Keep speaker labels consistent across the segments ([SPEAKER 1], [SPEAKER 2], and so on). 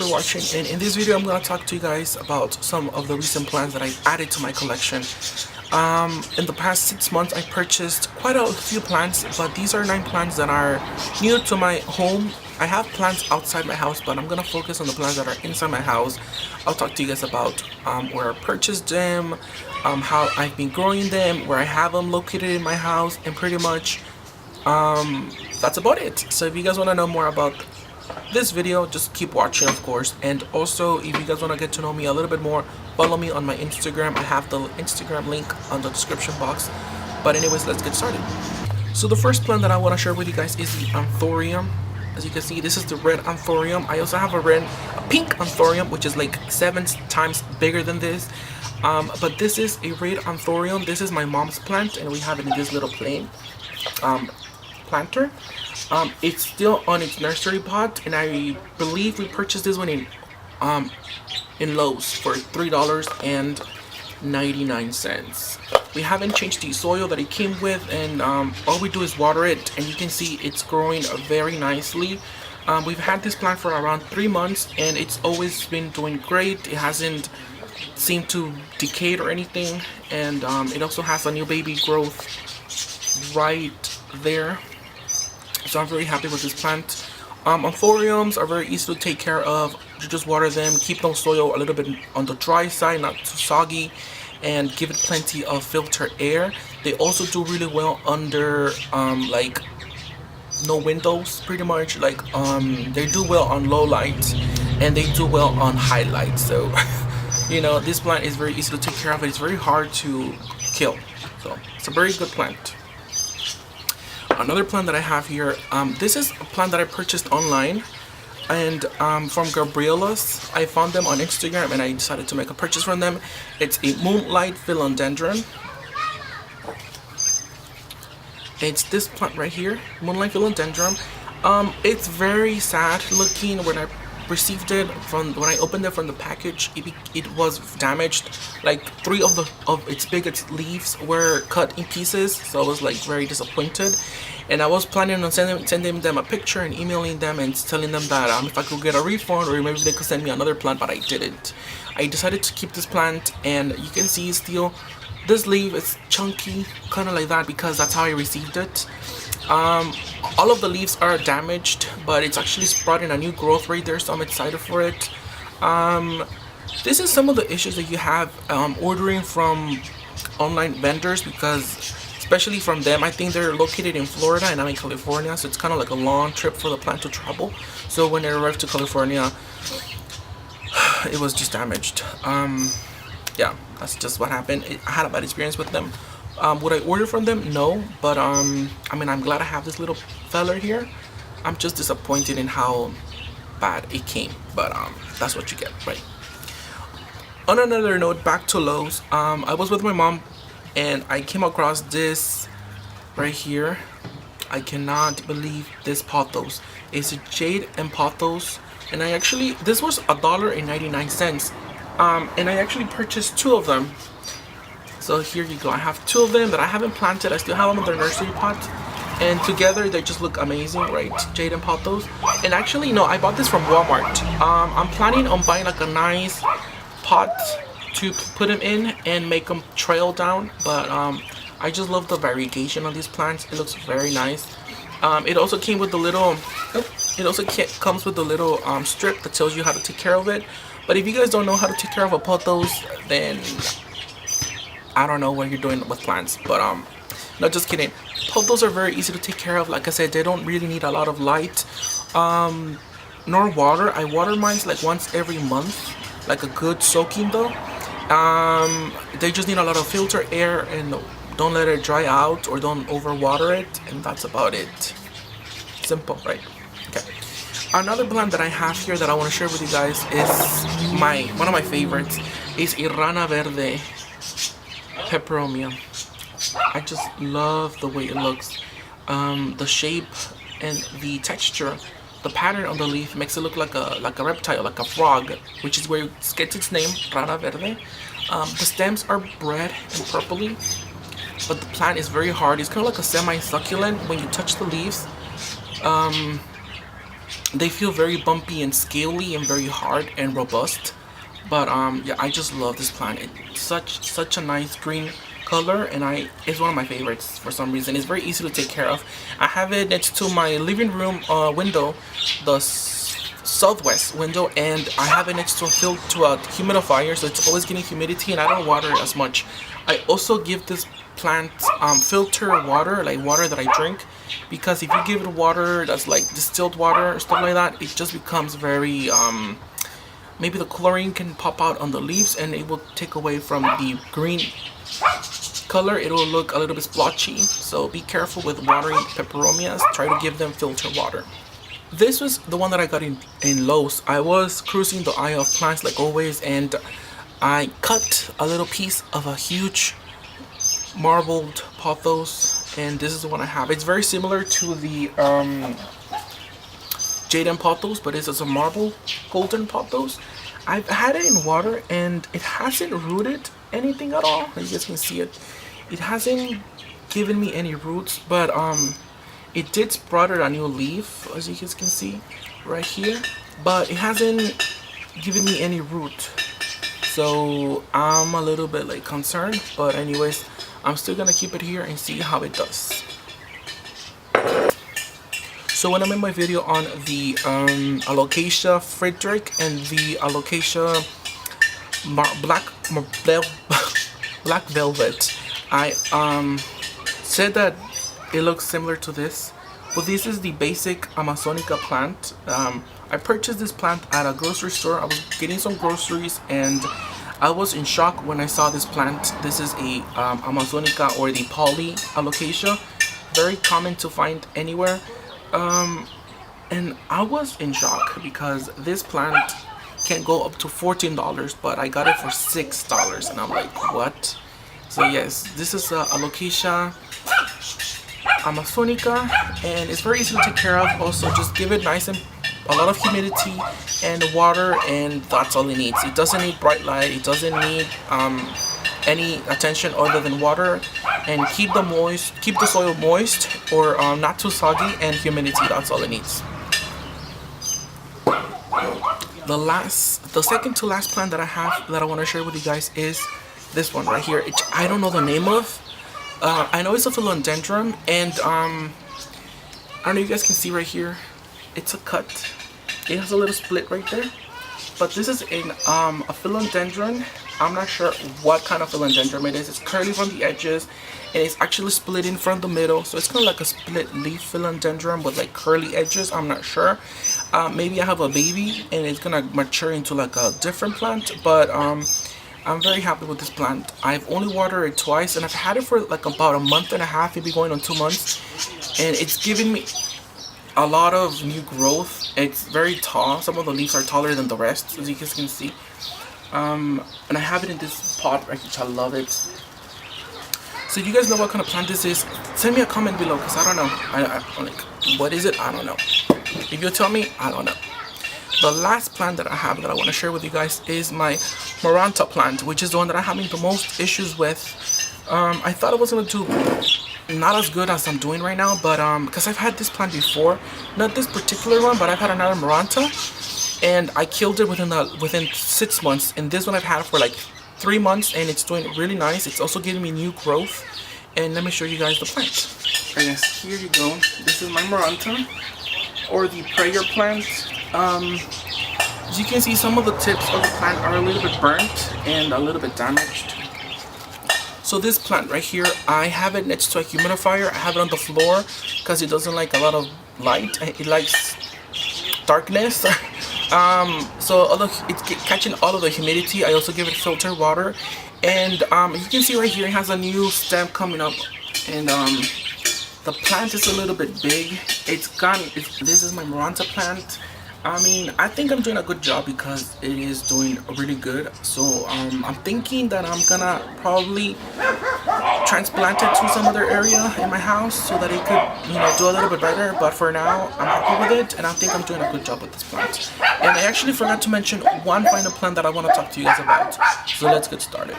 [SPEAKER 1] for watching, and in this video I'm going to talk to you guys about some of the recent plants that I added to my collection. In the past 6 months I purchased quite a few plants, but these are 9 plants that are new to my home. I have plants outside my house, but I'm going to focus on the plants that are inside my house. I'll talk to you guys about where I purchased them, how I've been growing them, where I have them located in my house, and pretty much that's about it. So if you guys want to know more about this video, just keep watching, of course. And also, if you guys want to get to know me a little bit more, follow me on my Instagram. I have the Instagram link on the description box. But anyways, let's get started. So the first plant that I want to share with you guys is the Anthurium. As you can see, this is the red Anthurium. I also have a pink Anthurium, which is like 7 times bigger than this. But this is a red Anthurium. This is my mom's plant, and we have it in this little planter. It's still on its nursery pot, and I believe we purchased this one in Lowe's for $3.99. We haven't changed the soil that it came with, and all we do is water it, and you can see it's growing very nicely. We've had this plant for around 3 months, and it's always been doing great. It hasn't seemed to decay or anything, and it also has a new baby growth right there. So I'm very happy with this plant. Anthuriums are very easy to take care of. You just water them, keep the soil a little bit on the dry side, not too soggy, and give it plenty of filtered air. They also do really well under like no windows, pretty much. Like they do well on low light, and they do well on high light. So you know, this plant is very easy to take care of. It's very hard to kill. So it's a very good plant. Another plant that I have here, this is a plant that I purchased online, and from Gabriella's. I found them on Instagram, and I decided to make a purchase from them. It's a Moonlight Philodendron. It's this plant right here, Moonlight Philodendron. It's very sad looking. When I received it when I opened it from the package, it was damaged. Like 3 of its biggest leaves were cut in pieces, so I was like very disappointed. And I was planning on sending them a picture and emailing them and telling them that if I could get a refund, or maybe they could send me another plant, but I didn't. I decided to keep this plant, and you can see still this leaf is chunky, kind of like that, because that's how I received it. All of the leaves are damaged, but it's actually sprouting a new growth right there, so I'm excited for it. This is some of the issues that you have ordering from online vendors, because especially from them, I think they're located in Florida and I'm in California, so it's kind of like a long trip for the plant to travel. So when it arrived to California, it was just damaged. Yeah, that's just what happened. I had a bad experience with them. Would I order from them? No, but I mean, I'm glad I have this little feller here. I'm just disappointed in how bad it came, but that's what you get, right? On another note, back to Lowe's. I was with my mom, and I came across this right here. I cannot believe this pothos. It's a jade and pothos, and this was $1.99. And I actually purchased 2 of them. So here you go. I have 2 of them that I haven't planted. I still have them in their nursery pot, and together they just look amazing, right? Jade and pothos. And actually, no, I bought this from Walmart. I'm planning on buying like a nice pot to put them in and make them trail down, but I just love the variegation of these plants. It looks very nice. It also came with the little comes with the little strip that tells you how to take care of it. But if you guys don't know how to take care of a pothos, then I don't know what you're doing with plants. But no, just kidding. Pothos are very easy to take care of. Like I said, they don't really need a lot of light nor water. I water mine like once every month, like a good soaking though. They just need a lot of filter air, and don't let it dry out or don't overwater it, and that's about it. Simple, right? Okay. Another plant that I have here that I want to share with you guys is one of my favorites is Rana Verde Peperomia. I just love the way it looks. The shape and the texture, the pattern on the leaf makes it look like a reptile, like a frog, which is where it gets its name, Rana Verde. The stems are red and purpley, but the plant is very hard. It's kind of like a semi-succulent when you touch the leaves. They feel very bumpy and scaly and very hard and robust. But yeah, I just love this plant. It's such a nice green color, and it's one of my favorites for some reason. It's very easy to take care of. I have it next to my living room window, the southwest window, and I have it next to a humidifier, so it's always getting humidity, and I don't water it as much. I also give this plant filter water, like water that I drink, because if you give it water that's like distilled water or stuff like that, it just becomes very maybe the chlorine can pop out on the leaves and it will take away from the green color. It will look a little bit splotchy, so be careful with watering peperomias. Try to give them filtered water. This was the one that I got in Lowe's. I was cruising the aisle of plants like always, and I cut a little piece of a huge marbled pothos, and this is the one I have. It's very similar to the Jaden pothos, but it's a marble golden pothos. I've had it in water and it hasn't rooted anything at all. You guys can see it. It hasn't given me any roots, but it did sprouted a new leaf, as you guys can see right here, but it hasn't given me any root. So I'm a little bit like concerned, but anyways, I'm still gonna keep it here and see how it does. So when I made my video on the Alocasia Frederick and the Alocasia Black Velvet, I said that it looks similar to this, but this is the basic Amazonica plant. I purchased this plant at a grocery store. I was getting some groceries and I was in shock when I saw this plant. This is a Amazonica, or the Poly Alocasia, very common to find anywhere. And I was in shock because this plant can go up to $14, but I got it for $6, and I'm like, what? So yes, this is a Alocasia Amazonica, and it's very easy to take care of. Also, just give it nice and a lot of humidity and water, and that's all it needs. It doesn't need bright light. It doesn't need any attention other than water, and keep the soil moist, or not too soggy, and humidity. That's all it needs. The second to last plant that I have that I want to share with you guys is this one right here. I don't know the name of. I know it's a philodendron, and I don't know if you guys can see right here. It's a cut. It has a little split right there. But this is a philodendron. I'm not sure what kind of philodendron it is. It's curly from the edges, and it's actually split in from the middle. So it's kind of like a split leaf philodendron with like curly edges. I'm not sure. Maybe I have a baby and it's gonna mature into like a different plant. But I'm very happy with this plant. I've only watered it twice, and I've had it for like about a month and a half, maybe going on 2 months, and it's given me a lot of new growth. It's very tall. Some of the leaves are taller than the rest, as you guys can see. And I have it in this pot, which I love it. So if you guys know what kind of plant this is, send me a comment below, because I don't know. I'm like, what is it? I don't know. If you tell me, I don't know. The last plant that I have that I want to share with you guys is my Maranta plant, which is the one that I'm having the most issues with. I thought I was going to do not as good as I'm doing right now, but because I've had this plant before, not this particular one, but I've had another Maranta, and I killed it within 6 months. And this one I've had for like 3 months, and it's doing really nice. It's also giving me new growth. And let me show you guys the plant. I guess here you go. This is my Maranta, or the prayer plant. As you can see, some of the tips of the plant are a little bit burnt and a little bit damaged. So this plant right here, I have it next to a humidifier. I have it on the floor because it doesn't like a lot of light. It likes darkness. So although it's catching all of the humidity, I also give it filtered water. And you can see right here, it has a new stem coming up, and the plant is a little bit big. This is my Maranta plant. I mean, I think I'm doing a good job because it is doing really good. So I'm thinking that I'm gonna probably transplant it to some other area in my house so that it could, do a little bit better. But for now, I'm happy with it, and I think I'm doing a good job with this plant. And I actually forgot to mention one final plant that I want to talk to you guys about. So let's get started.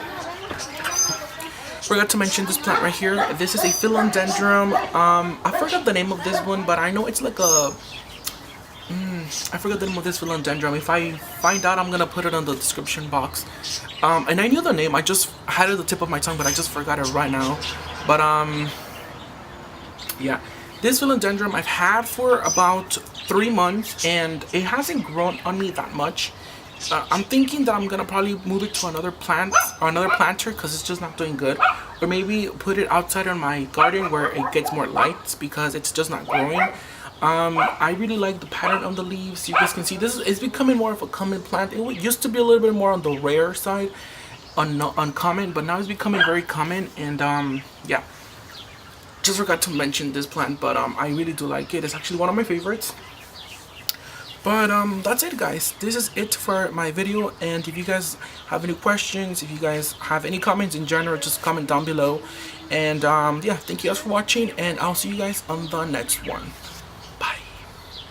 [SPEAKER 1] Forgot to mention this plant right here. This is a philodendron. I forgot the name of this one, but I know it's like a I forgot the name of this philodendron. If I find out, I'm gonna put it in the description box. And I knew the name. I just had it at the tip of my tongue, but I just forgot it right now. But yeah, this philodendron I've had for about 3 months, and it hasn't grown on me that much. I'm thinking that I'm gonna probably move it to another plant or another planter because it's just not doing good, or maybe put it outside on my garden where it gets more light because it's just not growing. I really like the pattern on the leaves. You guys can see this is becoming more of a common plant. It used to be a little bit more on the rare side, uncommon, but now it's becoming very common. And yeah, just forgot to mention this plant, but I really do like it. It's actually one of my favorites. But that's it, guys. This is it for my video, and if you guys have any questions, if you guys have any comments in general, just comment down below. And yeah, thank you guys for watching, and I'll see you guys on the next one.